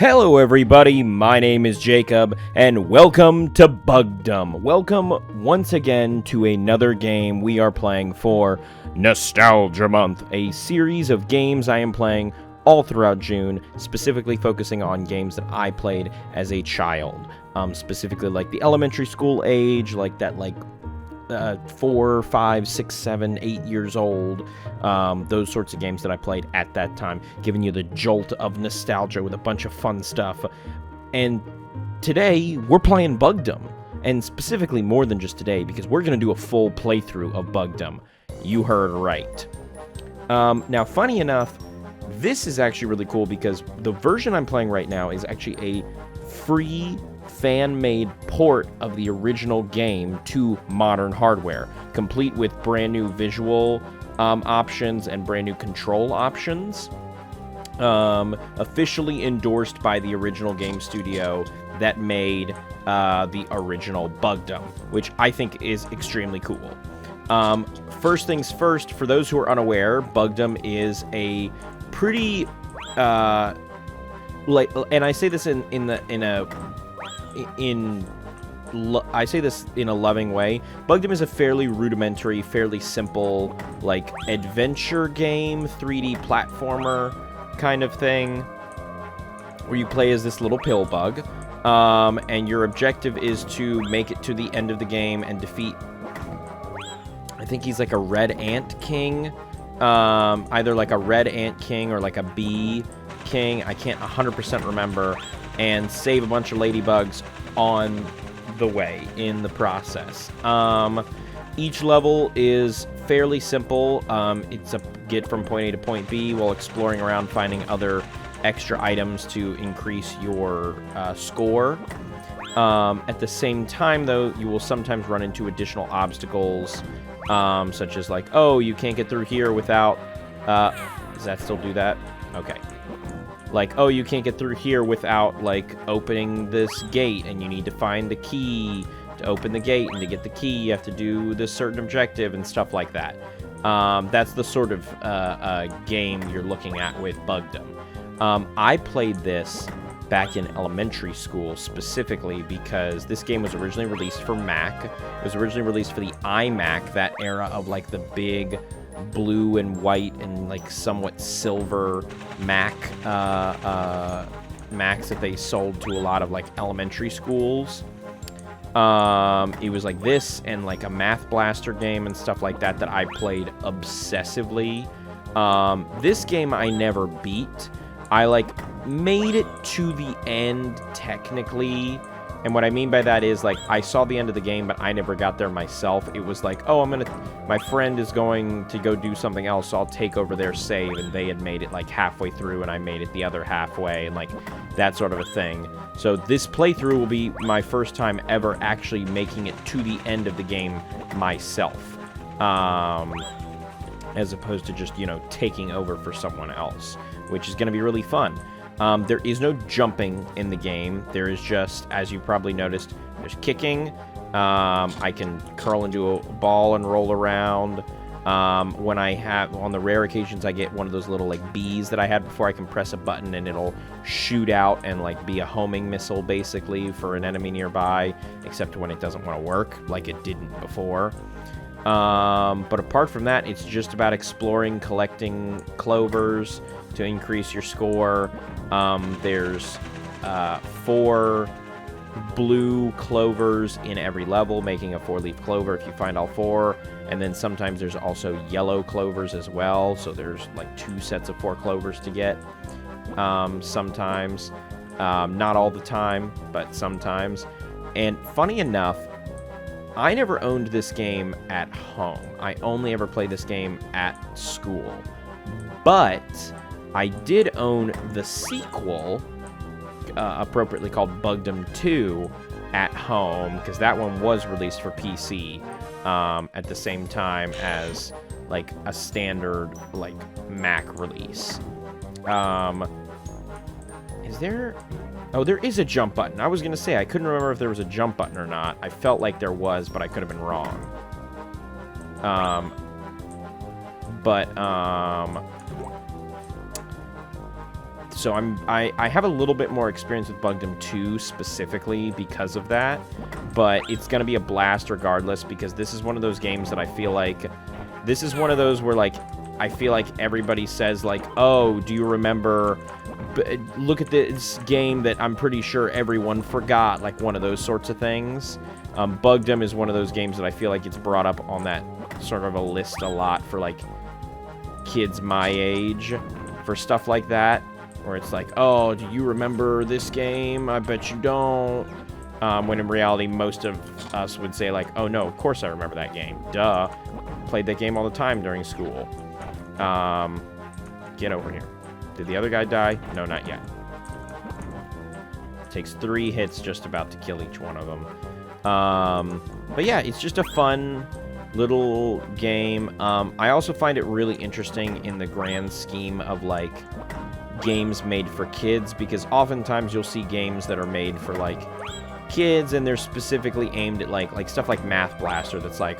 Hello everybody, my name is Jacob, and welcome to Bugdom. Welcome once again to another game we are playing for Nostalgia Month, a series of games I am playing all throughout June, specifically focusing on games that I played as a child. Specifically like the elementary school age, like that 4, 5, 6, 7, 8 years old, those sorts of games that I played at that time, giving you the jolt of nostalgia with a bunch of fun stuff. And today, we're playing Bugdom, and specifically more than just today, because we're going to do a full playthrough of Bugdom. You heard right. Now, funny enough, this is actually really cool because the version I'm playing right now is actually a free fan-made port of the original game to modern hardware, complete with brand new visual options and brand new control options. Officially endorsed by the original game studio that made the original Bugdom, which I think is extremely cool. First things first, for those who are unaware, Bugdom is a pretty and I say this I say this in a loving way. Bugdom is a fairly rudimentary, fairly simple, like, adventure game, 3D platformer kind of thing, where you play as this little pill bug, and your objective is to make it to the end of the game and defeat, I think he's like a red ant king, either like a red ant king or like a bee king, I can't 100% remember, and save a bunch of ladybugs on the way in the process. Each level is fairly simple. It's a get from point A to point B while exploring around, finding other extra items to increase your score. At the same time, though, you will sometimes run into additional obstacles, such as like, oh, you can't get through here without... does that still do that? Okay. Like, oh, you can't get through here without, like, opening this gate, and you need to find the key to open the gate, and to get the key, you have to do this certain objective, and stuff like that. That's the sort of game you're looking at with Bugdom. I played this back in elementary school, specifically because this game was originally released for Mac. It was originally released for the iMac, that era of, like, the big blue and white and like somewhat silver Macs that they sold to a lot of like elementary schools. It was like this and like a Math Blaster game and stuff like that I played obsessively. This game I never beat. I like made it to the end technically. And what I mean by that is, like, I saw the end of the game, but I never got there myself. It was like, oh, my friend is going to go do something else, so I'll take over their save, and they had made it, like, halfway through, and I made it the other halfway, and, like, that sort of a thing. So this playthrough will be my first time ever actually making it to the end of the game myself. As opposed to just, you know, taking over for someone else, which is going to be really fun. There is no jumping in the game. There is just, as you probably noticed, there's kicking. I can curl into a ball and roll around. When I have, on the rare occasions, I get one of those little, like, bees that I had before. I can press a button and it'll shoot out and, like, be a homing missile, basically, for an enemy nearby, except when it doesn't want to work, like it didn't before. But apart from that, it's just about exploring, collecting clovers to increase your score. There's 4 blue clovers in every level, making a 4-leaf clover if you find all 4. And then sometimes there's also yellow clovers as well, so there's like 2 sets of 4 clovers to get. Sometimes. Not all the time, but sometimes. And funny enough, I never owned this game at home. I only ever played this game at school. But I did own the sequel, appropriately called Bugdom 2, at home, because that one was released for PC at the same time as, like, a standard, like, Mac release. Is there... Oh, there is a jump button. I was going to say, I couldn't remember if there was a jump button or not. I felt like there was, but I could have been wrong. But, So I have a little bit more experience with Bugdom 2 specifically because of that, but it's going to be a blast regardless, because this is one of those games that I feel like, this is one of those where, like, I feel like everybody says, like, oh, do you remember, look at this game that I'm pretty sure everyone forgot, like one of those sorts of things. Bugdom is one of those games that I feel like it's brought up on that sort of a list a lot for, like, kids my age, for stuff like that. Where it's like, oh, do you remember this game? I bet you don't. When in reality, most of us would say, like, oh, no, of course I remember that game. Duh. Played that game all the time during school. Get over here. Did the other guy die? No, not yet. Takes 3 hits just about to kill each one of them. But yeah, it's just a fun little game. I also find it really interesting in the grand scheme of, like, games made for kids, because oftentimes you'll see games that are made for, like, kids, and they're specifically aimed at, like stuff like Math Blaster that's like,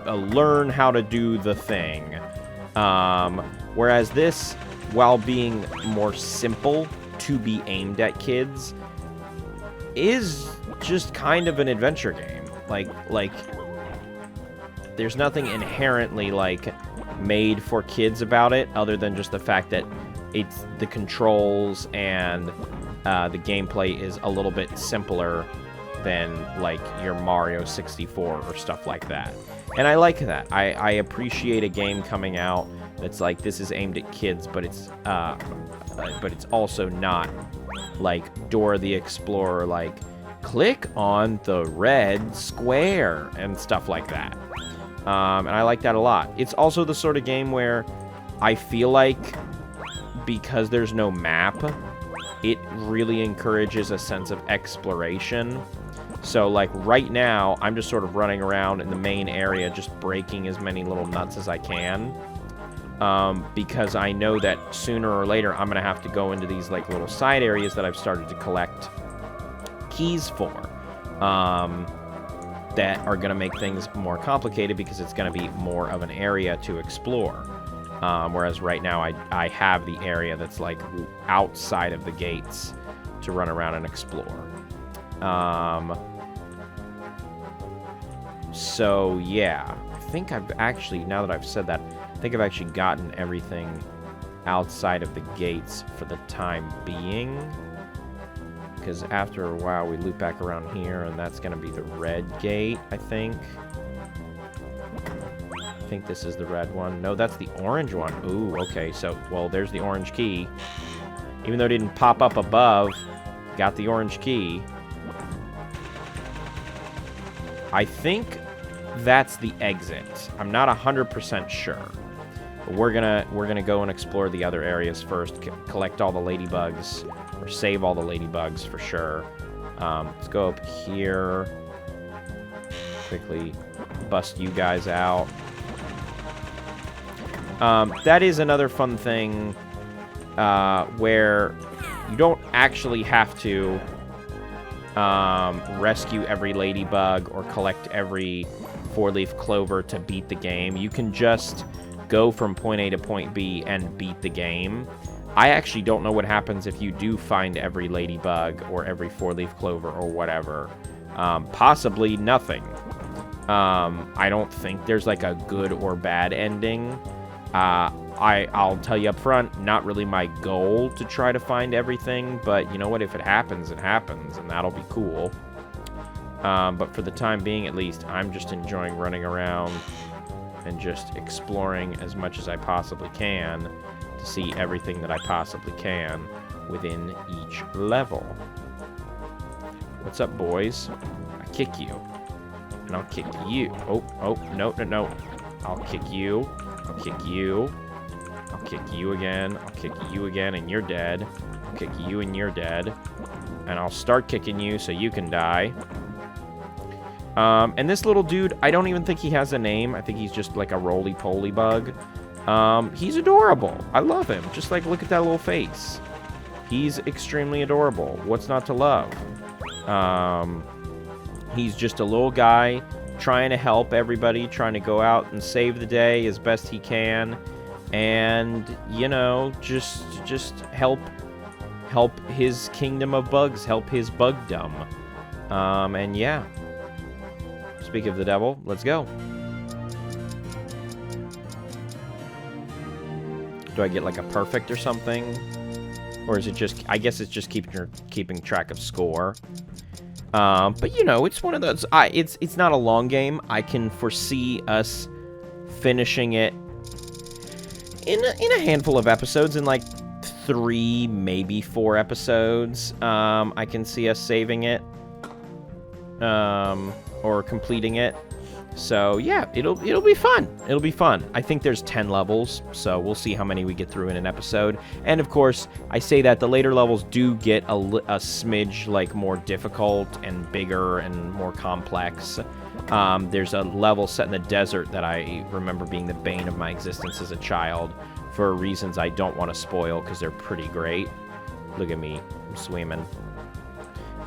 learn how to do the thing. Whereas this, while being more simple to be aimed at kids, is just kind of an adventure game. Like there's nothing inherently, like, made for kids about it, other than just the fact that it's the controls and the gameplay is a little bit simpler than, like, your Mario 64 or stuff like that. And I like that. I appreciate a game coming out that's like, this is aimed at kids, but it's also not like Dora the Explorer, like, click on the red square and stuff like that. And I like that a lot. It's also the sort of game where I feel like, because there's no map, it really encourages a sense of exploration. So, like, right now, I'm just sort of running around in the main area, just breaking as many little nuts as I can. Because I know that sooner or later, I'm going to have to go into these, like, little side areas that I've started to collect keys for. That are going to make things more complicated, because it's going to be more of an area to explore. Whereas right now, I have the area that's, like, outside of the gates to run around and explore. So, yeah. I think I've actually, now that I've said that, I think I've actually gotten everything outside of the gates for the time being. Because after a while, we loop back around here, and that's going to be the red gate, I think. I think this is the red one. No, that's the orange one. Ooh, okay. So, well, there's the orange key. Even though it didn't pop up above, got the orange key. I think that's the exit. I'm not 100% sure. But we're gonna go and explore the other areas first. Collect all the ladybugs, or save all the ladybugs for sure. Let's go up here. Quickly bust you guys out. That is another fun thing where you don't actually have to rescue every ladybug or collect every 4-leaf clover to beat the game. You can just go from point A to point B and beat the game. I actually don't know what happens if you do find every ladybug or every 4-leaf clover or whatever. Possibly nothing. I don't think there's, like, a good or bad ending. I'll tell you up front, not really my goal to try to find everything, but you know what? If it happens, it happens, and that'll be cool. But for the time being, at least, I'm just enjoying running around and just exploring as much as I possibly can to see everything that I possibly can within each level. What's up, boys? I kick you. And I'll kick you. Oh, no. I'll kick you. I'll kick you. I'll kick you again. I'll kick you again, and you're dead. I'll kick you, and you're dead. And I'll start kicking you so you can die. And this little dude, I don't even think he has a name. I think he's just like a roly-poly bug. He's adorable. I love him. Just, like, look at that little face. He's extremely adorable. What's not to love? He's just a little guy trying to help everybody, trying to go out and save the day as best he can. And, you know, just help help his kingdom of bugs, help his bugdom. And yeah. Speak of the devil, let's go. Do I get like a perfect or something? Or is it just, I guess it's just keeping track of score. But you know, it's one of those, it's not a long game. I can foresee us finishing it in a handful of episodes, in like 3, maybe 4 episodes. I can see us saving it, or completing it. So yeah, it'll be fun. It'll be fun. I think there's 10 levels, so we'll see how many we get through in an episode. And of course, I say that the later levels do get a smidge like more difficult and bigger and more complex. There's a level set in the desert that I remember being the bane of my existence as a child, for reasons I don't want to spoil because they're pretty great. Look at me, I'm swimming.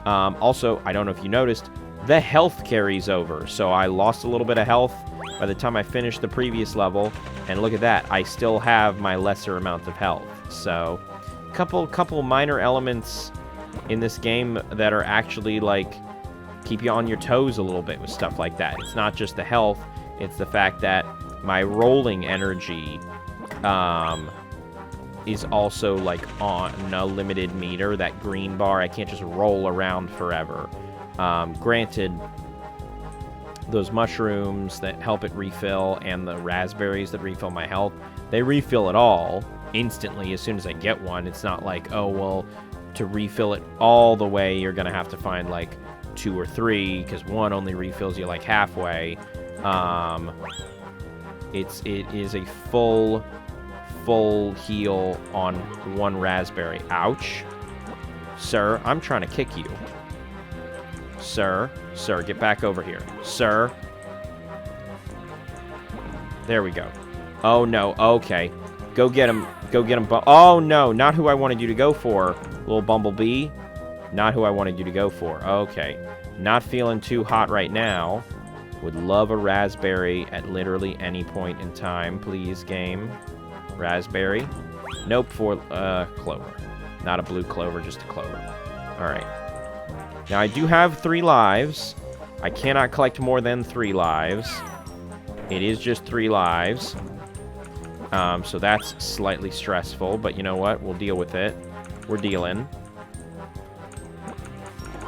Also, I don't know if you noticed, the health carries over, so I lost a little bit of health by the time I finished the previous level, and look at that, I still have my lesser amount of health. So, couple minor elements in this game that are actually like keep you on your toes a little bit with stuff like that. It's not just the health, it's the fact that my rolling energy is also like on a limited meter. That green bar, I can't just roll around forever. Granted, those mushrooms that help it refill and the raspberries that refill my health, they refill it all instantly as soon as I get one. It's not like, oh, well, to refill it all the way, you're going to have to find like 2 or 3, because one only refills you like halfway. It is a full heal on 1 raspberry. Ouch. Sir, I'm trying to kick you. Sir, get back over here. Sir. There we go. Oh, no. Okay. Go get him. Go get him. Oh, no. Not who I wanted you to go for, little bumblebee. Not who I wanted you to go for. Okay. Not feeling too hot right now. Would love a raspberry at literally any point in time. Please, game. Raspberry. Nope, for clover. Not a blue clover, just a clover. Alright. Now, I do have 3 lives. I cannot collect more than 3 lives. It is just 3 lives. So that's slightly stressful, but you know what? We'll deal with it. We're dealing.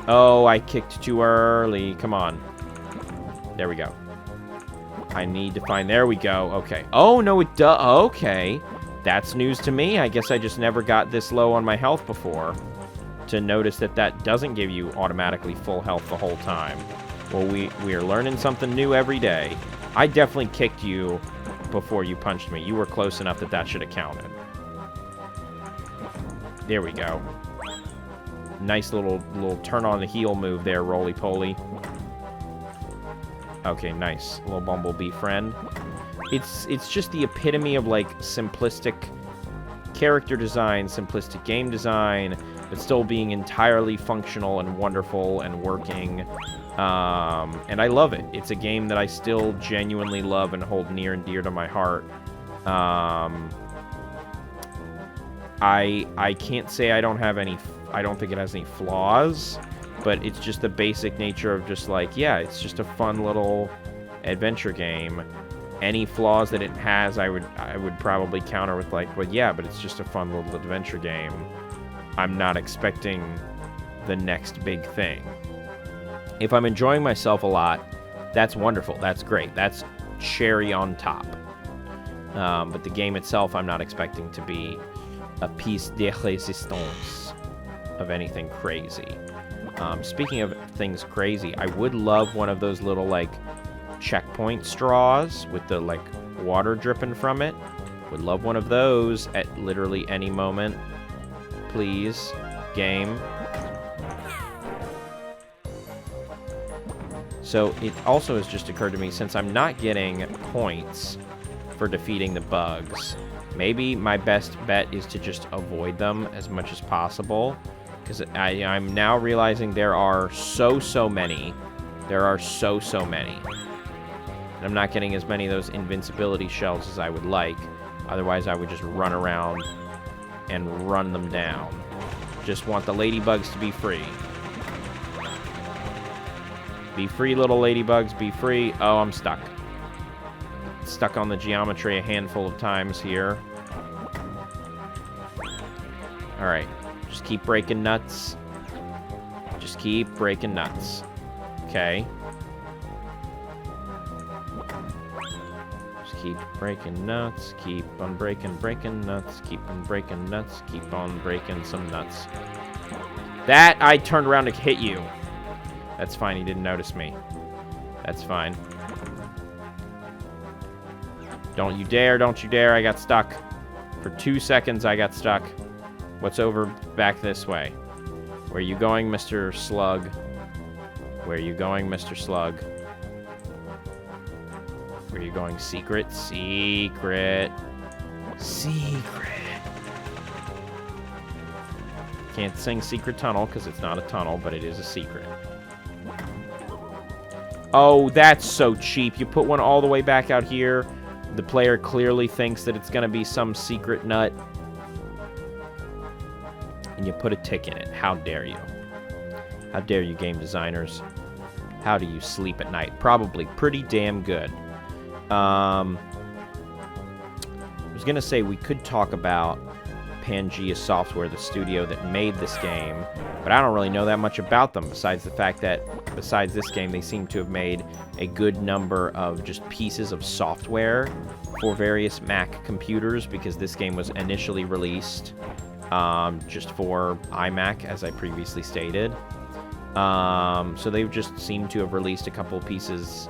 Oh, I kicked too early. Come on. There we go. I need to find... There we go. Okay. Oh, no, it does. Okay. That's news to me. I guess I just never got this low on my health before to notice that that doesn't give you automatically full health the whole time. Well, we are learning something new every day. I definitely kicked you before you punched me. You were close enough that that should have counted. There we go. Nice little turn on the heel move there, roly-poly. Okay, nice. Little bumblebee friend. It's just the epitome of, like, simplistic character design, simplistic game design, but still being entirely functional and wonderful and working. And I love it. It's a game that I still genuinely love and hold near and dear to my heart. I can't say I don't have any... I don't think it has any flaws, but it's just the basic nature of just like, yeah, it's just a fun little adventure game. Any flaws that it has, I would probably counter with like, well, yeah, but it's just a fun little adventure game. I'm not expecting the next big thing. If I'm enjoying myself a lot, that's wonderful. That's great. That's cherry on top. But the game itself, I'm not expecting to be a piece de résistance of anything crazy. Speaking of things crazy, I would love one of those little, like, checkpoint straws with the, like, water dripping from it. Would love one of those at literally any moment. Please, game. So it also has just occurred to me, since I'm not getting points for defeating the bugs, maybe my best bet is to just avoid them as much as possible. Because I'm now realizing there are so many. There are so many. And I'm not getting as many of those invincibility shells as I would like. Otherwise, I would just run around and run them down. Just want the ladybugs to be free. Be free, little ladybugs. Be free. Oh, I'm stuck. Stuck on the geometry a handful of times here. Alright. Just keep breaking nuts. Just keep breaking nuts. Okay. Just keep breaking nuts. Keep on breaking nuts. Keep on breaking nuts. Keep on breaking some nuts. That, I turned around to hit you. That's fine, he didn't notice me. That's fine. Don't you dare, I got stuck. For 2 seconds, I got stuck. What's over back this way? Where are you going, Mr. Slug? Where are you going, Mr. Slug? Where are you going? Secret, secret, secret. Can't sing Secret Tunnel because it's not a tunnel, but it is a secret. Oh, that's so cheap. You put one all the way back out here. The player clearly thinks that it's going to be some secret nut. And you put a tick in it. How dare you? How dare you, game designers? How do you sleep at night? Probably pretty damn good. I was going to say we could talk about Pangea Software, the studio that made this game, but I don't really know that much about them, besides the fact that, besides this game, they seem to have made a good number of just pieces of software for various Mac computers, because this game was initially released just for iMac, as I previously stated. So they've just seemed to have released a couple pieces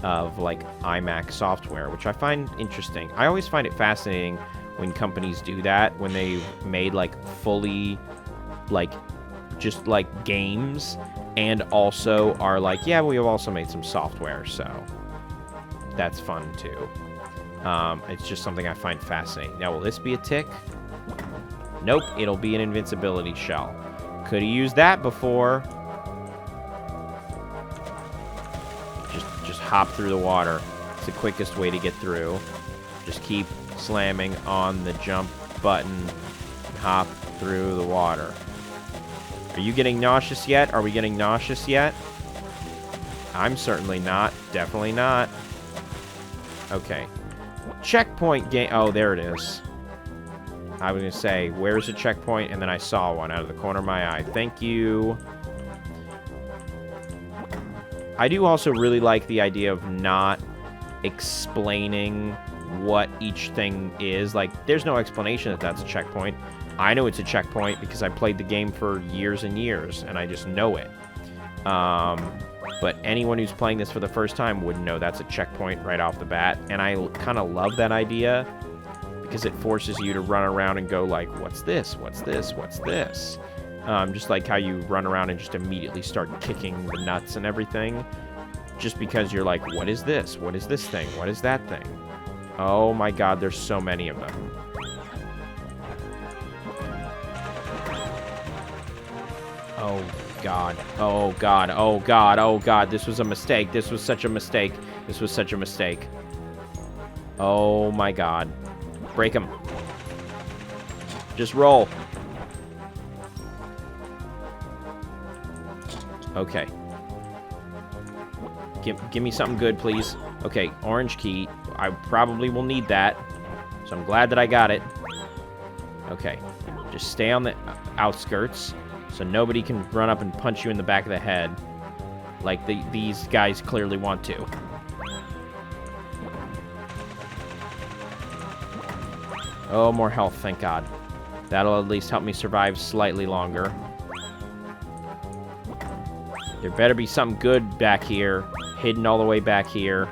of, like, iMac software, which I find interesting. I always find it fascinating when companies do that, when they've made, like, fully, like, just, like, games, and also are like, yeah, we have also made some software, so that's fun, too. It's just something I find fascinating. Now, will this be a tick? Nope, it'll be an invincibility shell. Could have used that before. Just hop through the water. It's the quickest way to get through. Just keep slamming on the jump button and hop through the water. Are you getting nauseous yet? Are we getting nauseous yet? I'm certainly not. Definitely not. Okay. Checkpoint game. Oh, there it is. I was going to say, where's the checkpoint? And then I saw one out of the corner of my eye. Thank you. I do also really like the idea of not explaining what each thing is. Like, there's no explanation that that's a checkpoint. I know it's a checkpoint because I played the game for years and years, and I just know it. But anyone who's playing this for the first time wouldn't know that's a checkpoint right off the bat. And I kind of love that idea because it forces you to run around and go like, what's this? What's this? What's this? Just like how you run around and just immediately start kicking the nuts and everything. Just because you're like, what is this? What is this thing? What is that thing? Oh my god, there's so many of them. Oh god. Oh god. Oh god. Oh god. This was a mistake. This was such a mistake. This was such a mistake. Oh my god. Break him. Just roll. Okay. Give me something good, please. Okay, orange key. I probably will need that. So I'm glad that I got it. Okay. Just stay on the outskirts so nobody can run up and punch you in the back of the head like these guys clearly want to. Oh, more health, thank God. That'll at least help me survive slightly longer. There better be something good back here. Hidden all the way back here.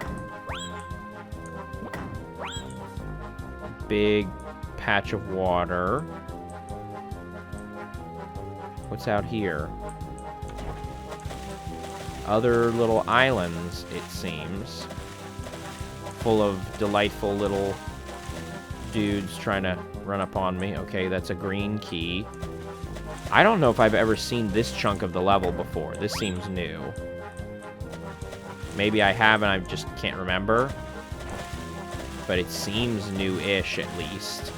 Big patch of water. What's out here? Other little islands, it seems. Full of delightful little dudes trying to run up on me. Okay, that's a green key. I don't know if I've ever seen this chunk of the level before. This seems new. Maybe I have and I just can't remember. But it seems new-ish, at least.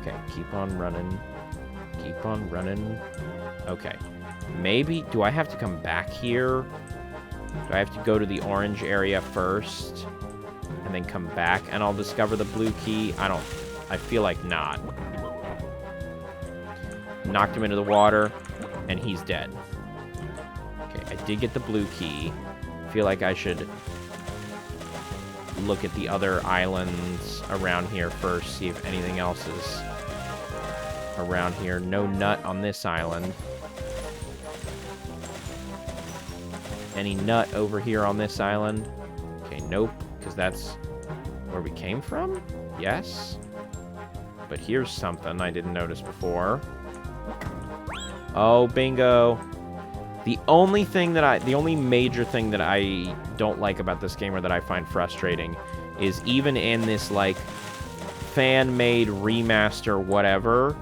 Okay, keep on running. keep on running. Okay. Maybe... Do I have to come back here? Do I have to go to the orange area first? And then come back and I'll discover the blue key? I feel like not. Knocked him into the water, and he's dead. Okay, I did get the blue key. Feel like I should look at the other islands around here first, see if anything else is around here. No nut on this island. Any nut over here on this island? Okay, nope, because that's where we came from? Yes. But here's something I didn't notice before. Oh, bingo. The only major thing that I don't like about this game, or that I find frustrating, is even in this, like, fan-made remaster whatever,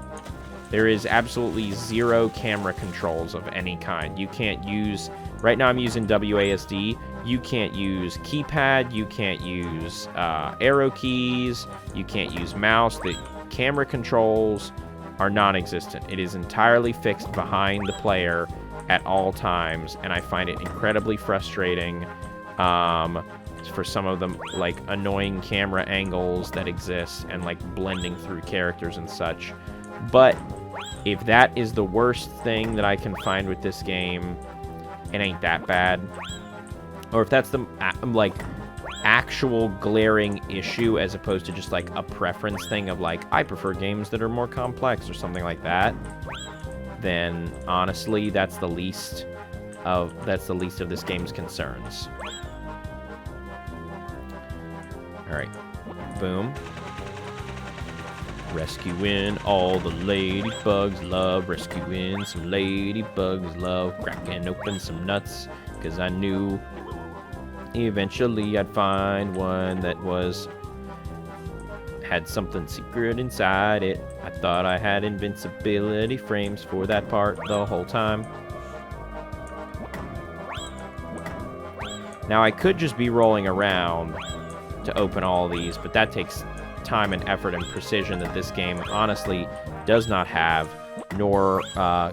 there is absolutely zero camera controls of any kind. You can't use... Right now I'm using WASD. You can't use keypad. You can't use arrow keys. You can't use mouse. The camera controls are non-existent. It is entirely fixed behind the player at all times, and I find it incredibly frustrating for some of the, like, annoying camera angles that exist and, like, blending through characters and such. But if that is the worst thing that I can find with this game, it ain't that bad. Or if that's the, like, actual glaring issue as opposed to just, like, a preference thing of, like, I prefer games that are more complex or something like that, then honestly, that's the least of this game's concerns. Alright. Boom. Rescuing all the ladybugs, love. Rescuing some ladybugs, love. Cracking open some nuts, because I knew eventually I'd find one that had something secret inside it. I thought I had invincibility frames for that part the whole time. Now, I could just be rolling around to open all these, but that takes time and effort and precision that this game honestly does not have, nor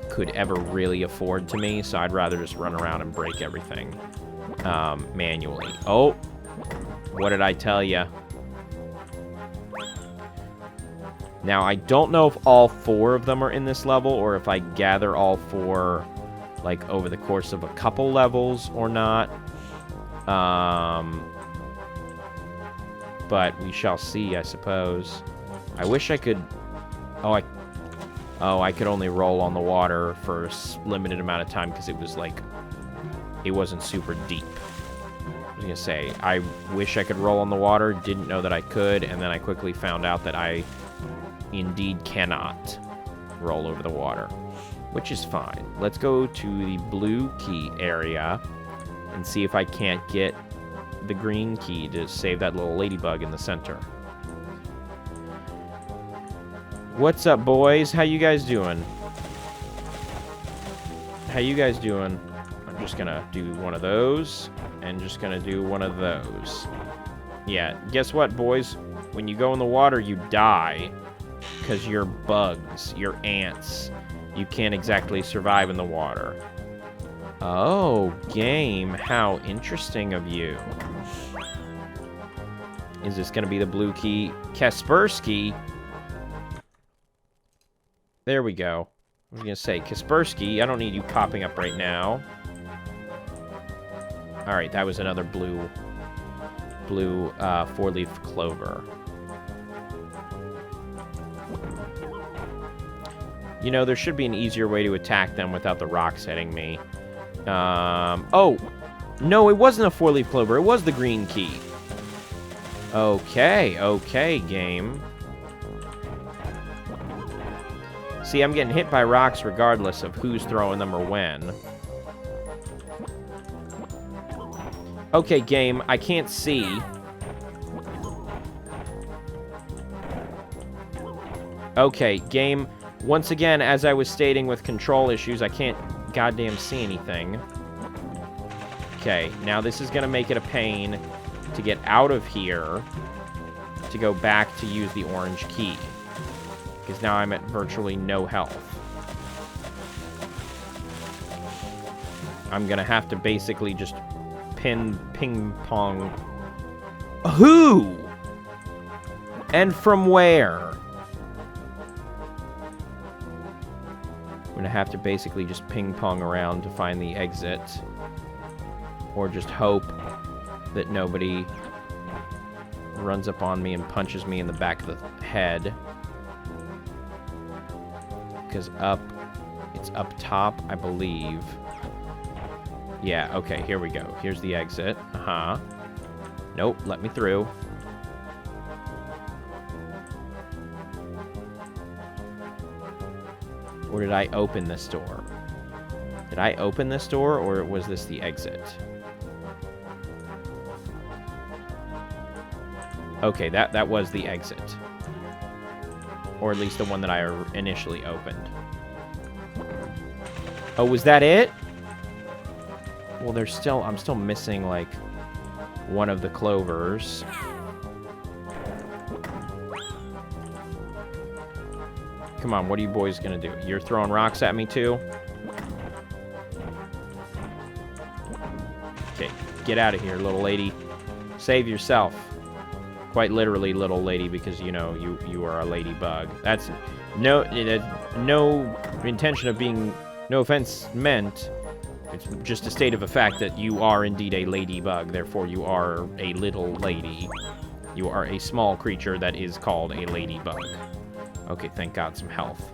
could ever really afford to me, so I'd rather just run around and break everything manually. Oh, what did I tell you? Now, I don't know if all 4 of them are in this level, or if I gather all 4, like, over the course of a couple levels or not. But we shall see, I suppose. I wish I could... I could only roll on the water for a limited amount of time, because it was, like... It wasn't super deep. I was gonna say, I wish I could roll on the water, didn't know that I could, and then I quickly found out that I indeed cannot roll over the water, which is fine. Let's go to the blue key area and see if I can't get the green key to save that little ladybug in the center. What's up, boys? How you guys doing? How you guys doing? I'm just gonna do one of those, and just gonna do one of those. Yeah, guess what, boys? When you go in the water, you die. Because you're bugs, you're ants. You can't exactly survive in the water. Oh, game, how interesting of you. Is this going to be the blue key? Kaspersky? There we go. I was going to say, Kaspersky, I don't need you popping up right now. Alright, that was another blue 4-leaf clover. You know, there should be an easier way to attack them without the rocks hitting me. Oh! No, it wasn't a 4-leaf clover. It was the green key. Okay, game. See, I'm getting hit by rocks regardless of who's throwing them or when. Okay, game, I can't see. Okay, game... Once again, as I was stating with control issues, I can't goddamn see anything. Okay, now this is going to make it a pain to get out of here to go back to use the orange key. Because now I'm at virtually no health. I'm gonna have to basically just ping pong. Who? And from where? I'm gonna have to basically just ping pong around to find the exit. Or just hope that nobody runs up on me and punches me in the back of the head. Because it's up top, I believe. Yeah, okay, here we go. Here's the exit. Uh-huh. Nope, let me through. Or did I open this door? Did I open this door, or was this the exit? Okay, that was the exit. Or at least the one that I initially opened. Oh, was that it? Well, I'm still missing, like, one of the clovers. Come on, what are you boys gonna do? You're throwing rocks at me, too? Okay, get out of here, little lady. Save yourself. Quite literally, little lady, because, you know, you are a ladybug. That's no intention of being, no offense meant. It's just a state of a fact that you are indeed a ladybug. Therefore, you are a little lady. You are a small creature that is called a ladybug. Okay, thank God, some health.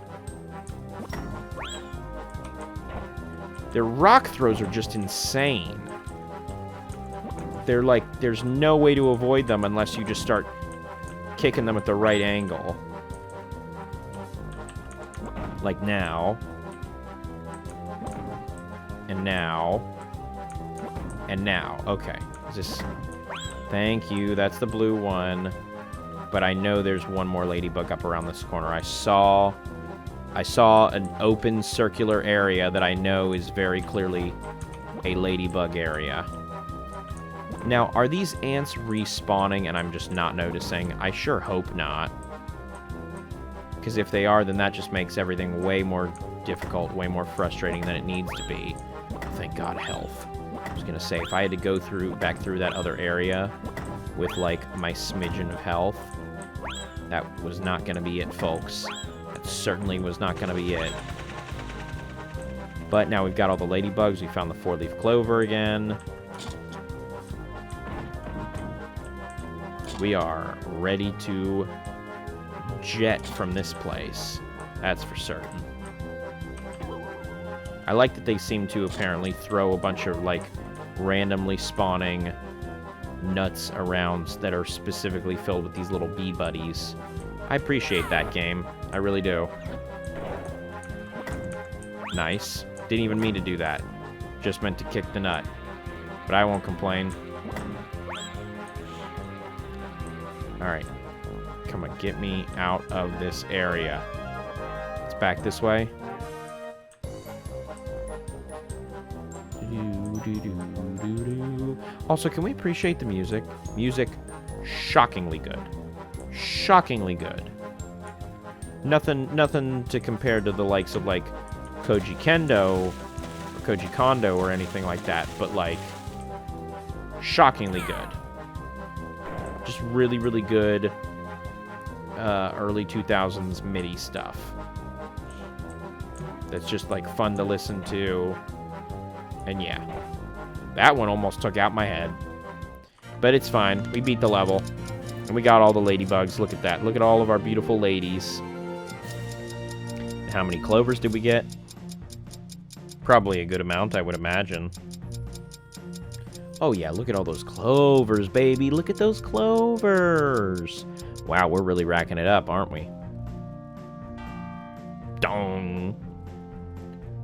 Their rock throws are just insane. They're like, there's no way to avoid them unless you just start kicking them at the right angle. Like now. And now. And now. Okay. Is this... Thank you. That's the blue one. But I know there's one more ladybug up around this corner. I saw an open circular area that I know is very clearly a ladybug area. Now, are these ants respawning and I'm just not noticing? I sure hope not. Because if they are, then that just makes everything way more difficult, way more frustrating than it needs to be. Thank God, health. I was going to say, if I had to go back through that other area with, like, my smidgen of health, that was not going to be it, folks. That certainly was not going to be it. But now we've got all the ladybugs. We found the 4-leaf clover again. We are ready to jet from this place. That's for certain. I like that they seem to apparently throw a bunch of, like, randomly spawning nuts around that are specifically filled with these little bee buddies. I appreciate that game. I really do. Nice. Didn't even mean to do that. Just meant to kick the nut. But I won't complain. Alright. Come on, get me out of this area. It's back this way. Also, can we appreciate the music? Music, shockingly good. Shockingly good. Nothing to compare to the likes of, like, Koji Kendo, or Koji Kondo, or anything like that, but, like, shockingly good. Just really, really good early 2000s MIDI stuff. That's just, like, fun to listen to. And yeah. That one almost took out my head. But it's fine. We beat the level. And we got all the ladybugs. Look at that. Look at all of our beautiful ladies. How many clovers did we get? Probably a good amount, I would imagine. Oh, yeah, look at all those clovers, baby. Look at those clovers. Wow, we're really racking it up, aren't we? Dong.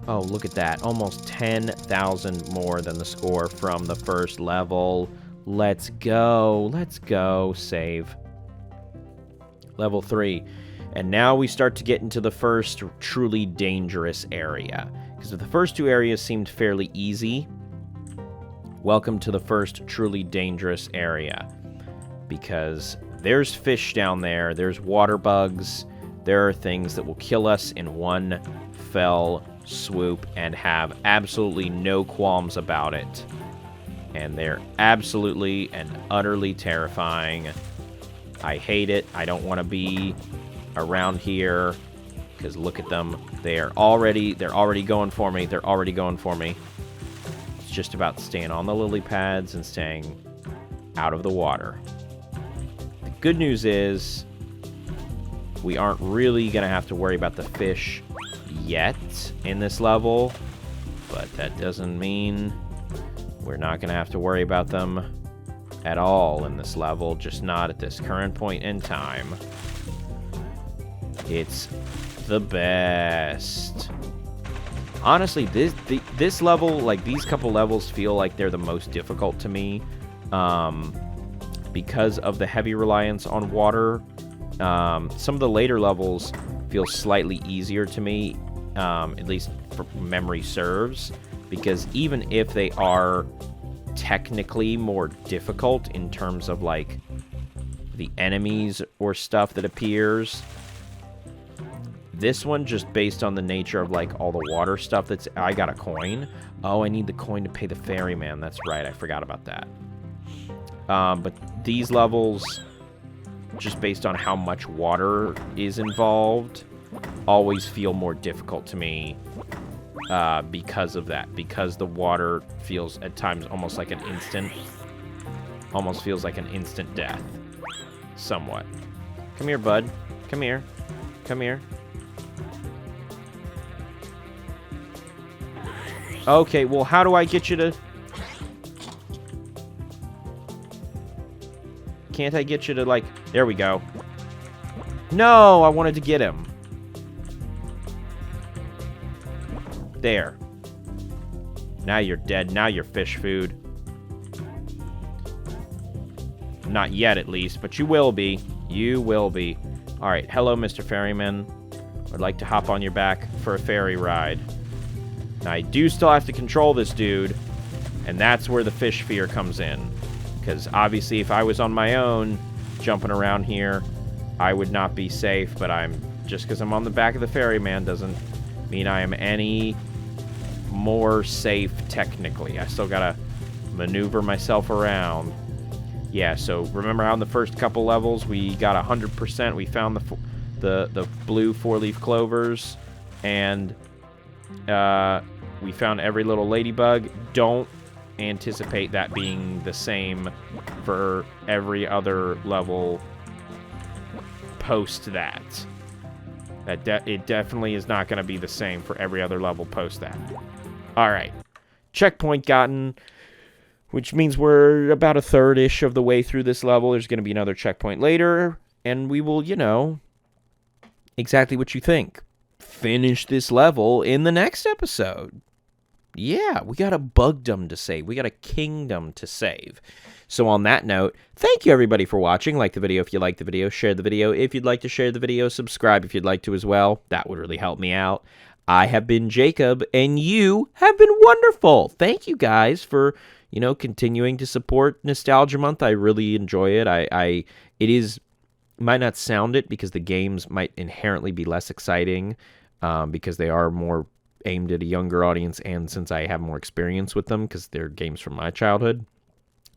Oh, look at that. Almost 10,000 more than the score from the first level. Let's go. Let's go. Save. Level 3. And now we start to get into the first truly dangerous area. Because if the first two areas seemed fairly easy, welcome to the first truly dangerous area. Because there's fish down there, there's water bugs, there are things that will kill us in one fell swoop and have absolutely no qualms about it. And they're absolutely and utterly terrifying. I hate it. I don't want to be around here because look at them. They're already going for me. They're already going for me. It's just about staying on the lily pads and staying out of the water. The good news is we aren't really going to have to worry about the fish yet in this level, but that doesn't mean we're not going to have to worry about them at all in this level, just not at this current point in time. It's the best. Honestly, this level, like these couple levels feel like they're the most difficult to me because of the heavy reliance on water. Some of the later levels feel slightly easier to me, at least for memory serves, because even if they are technically more difficult in terms of like the enemies or stuff that appears, this one, just based on the nature of like all the water stuff that's... I got a coin. Oh, I need the coin to pay the ferryman. That's right, I forgot about that. But these levels, just based on how much water is involved, always feel more difficult to me because of that. Because the water feels at times almost like an instant... almost feels like an instant death. Somewhat. Come here, bud. Come here. Come here. Okay, well, how do I get you to... Can't I get you to, like... There we go. No, I wanted to get him. There. Now you're dead. Now you're fish food. Not yet, at least, but you will be. You will be. Alright, hello, Mr. Ferryman. I'd like to hop on your back for a ferry ride. Now, I do still have to control this dude, and that's where the fish fear comes in. Because, obviously, if I was on my own, jumping around here, I would not be safe, but just because I'm on the back of the ferryman doesn't mean I am any more safe, technically. I still gotta maneuver myself around. Yeah, so remember how in the first couple levels we got 100%, we found the blue 4-leaf clovers, and we found every little ladybug. Don't anticipate that being the same for every other level post that. It definitely is not going to be the same for every other level post that. Alright. Checkpoint gotten, which means we're about a third-ish of the way through this level. There's going to be another checkpoint later, and we will, you know, exactly what you think. Finish this level in the next episode. Yeah, we got a Bugdom to save. We got a kingdom to save. So on that note, thank you everybody for watching. Like the video if you like the video. Share the video if you'd like to share the video. Subscribe if you'd like to as well. That would really help me out. I have been Jacob, and you have been wonderful. Thank you guys for, you know, continuing to support Nostalgia Month. I really enjoy it. It is... might not sound it because the games might inherently be less exciting because they are more aimed at a younger audience, and since I have more experience with them because they're games from my childhood.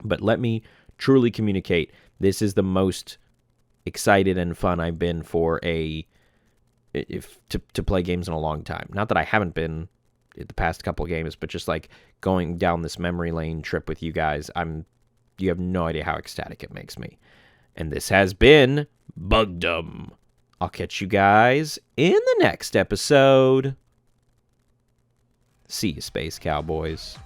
But let me truly communicate, this is the most excited and fun I've been for to play games in a long time. Not that I haven't been at the past couple games, but just like going down this memory lane trip with you guys, you have no idea how ecstatic it makes me. And this has been Bugdom. I'll catch you guys in the next episode. See you, Space Cowboys.